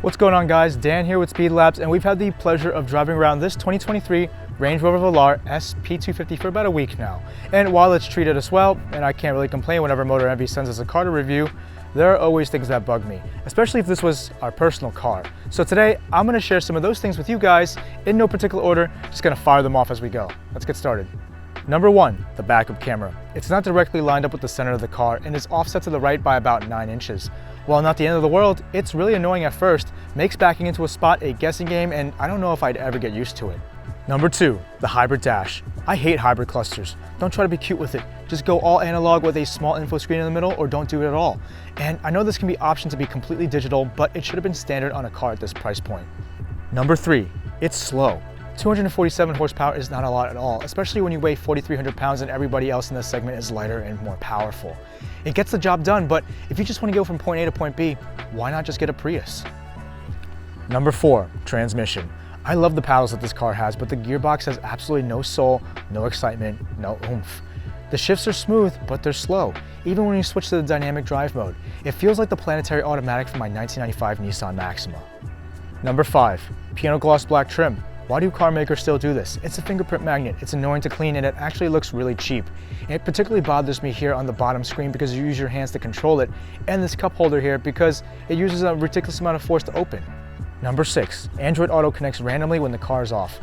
What's going on, guys? Dan here with Speed Labs, and we've had the pleasure of driving around this 2023 Range Rover Velar P250 for about a week now. And while it's treated us well, and I can't really complain whenever Motor Envy sends us a car to review, there are always things that bug me, especially if this was our personal car. So today, I'm gonna share some of those things with you guys in no particular order, just gonna fire them off as we go. Let's get started. Number 1, the backup camera. It's not directly lined up with the center of the car and is offset to the right by about 9 inches. While not the end of the world, it's really annoying at first, makes backing into a spot a guessing game, and I don't know if I'd ever get used to it. Number 2, the hybrid dash. I hate hybrid clusters. Don't try to be cute with it. Just go all analog with a small info screen in the middle, or don't do it at all. And I know this can be optioned to be completely digital, but it should have been standard on a car at this price point. Number 3, it's slow. 247 horsepower is not a lot at all, especially when you weigh 4,300 pounds and everybody else in this segment is lighter and more powerful. It gets the job done, but if you just want to go from point A to point B, why not just get a Prius? Number 4, transmission. I love the paddles that this car has, but the gearbox has absolutely no soul, no excitement, no oomph. The shifts are smooth, but they're slow, even when you switch to the dynamic drive mode. It feels like the planetary automatic from my 1995 Nissan Maxima. Number 5, piano gloss black trim. Why do car makers still do this? It's a fingerprint magnet, it's annoying to clean, and it actually looks really cheap. It particularly bothers me here on the bottom screen because you use your hands to control it, and this cup holder here because it uses a ridiculous amount of force to open. Number 6, Android Auto connects randomly when the car is off.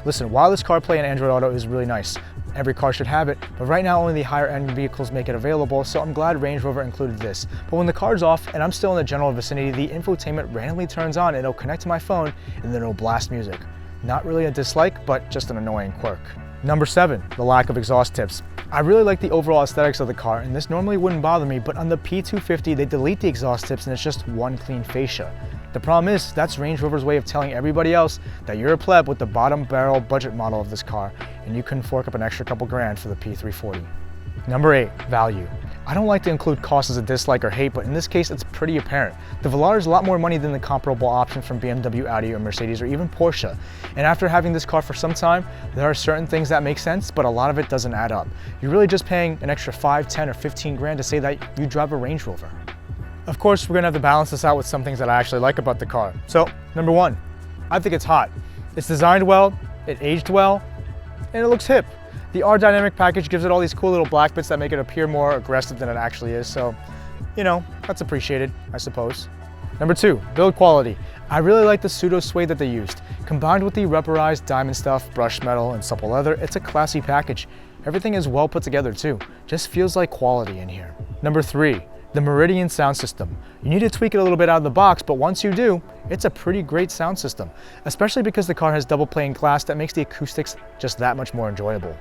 Listen, while this CarPlay and Android Auto is really nice, every car should have it, but right now only the higher end vehicles make it available, so I'm glad Range Rover included this. But when the car's off and I'm still in the general vicinity, the infotainment randomly turns on and it'll connect to my phone and then it'll blast music. Not really a dislike, but just an annoying quirk. Number 7, the lack of exhaust tips. I really like the overall aesthetics of the car, and this normally wouldn't bother me, but on the P250, they delete the exhaust tips and it's just one clean fascia. The problem is, that's Range Rover's way of telling everybody else that you're a pleb with the bottom barrel budget model of this car, and you can fork up an extra couple grand for the P340. Number 8, value. I don't like to include cost as a dislike or hate, but in this case, it's pretty apparent. The Velar is a lot more money than the comparable options from BMW, Audi, or Mercedes, or even Porsche. And after having this car for some time, there are certain things that make sense, but a lot of it doesn't add up. You're really just paying an extra 5, 10, or 15 grand to say that you drive a Range Rover. Of course, we're gonna have to balance this out with some things that I actually like about the car. So, number 1, I think it's hot. It's designed well, it aged well, and it looks hip. The R-Dynamic package gives it all these cool little black bits that make it appear more aggressive than it actually is, so, you know, that's appreciated, I suppose. Number 2, build quality. I really like the pseudo suede that they used. Combined with the rubberized diamond stuff, brushed metal, and supple leather, it's a classy package. Everything is well put together too. Just feels like quality in here. Number 3, the Meridian sound system. You need to tweak it a little bit out of the box, but once you do, it's a pretty great sound system, especially because the car has double pane glass that makes the acoustics just that much more enjoyable.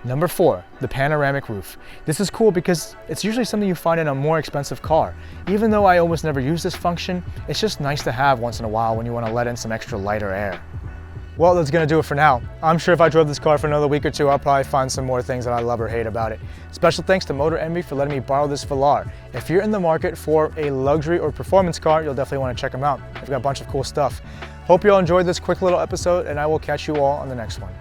Number 4, the panoramic roof. This is cool because it's usually something you find in a more expensive car. Even though I almost never use this function, it's just nice to have once in a while when you want to let in some extra lighter air. Well, that's gonna do it for now. I'm sure if I drove this car for another week or two, I'll probably find some more things that I love or hate about it. Special thanks to Motor Envy for letting me borrow this Velar. If you're in the market for a luxury or performance car, you'll definitely want to check them out. They've got a bunch of cool stuff. Hope you all enjoyed this quick little episode, and I will catch you all on the next one.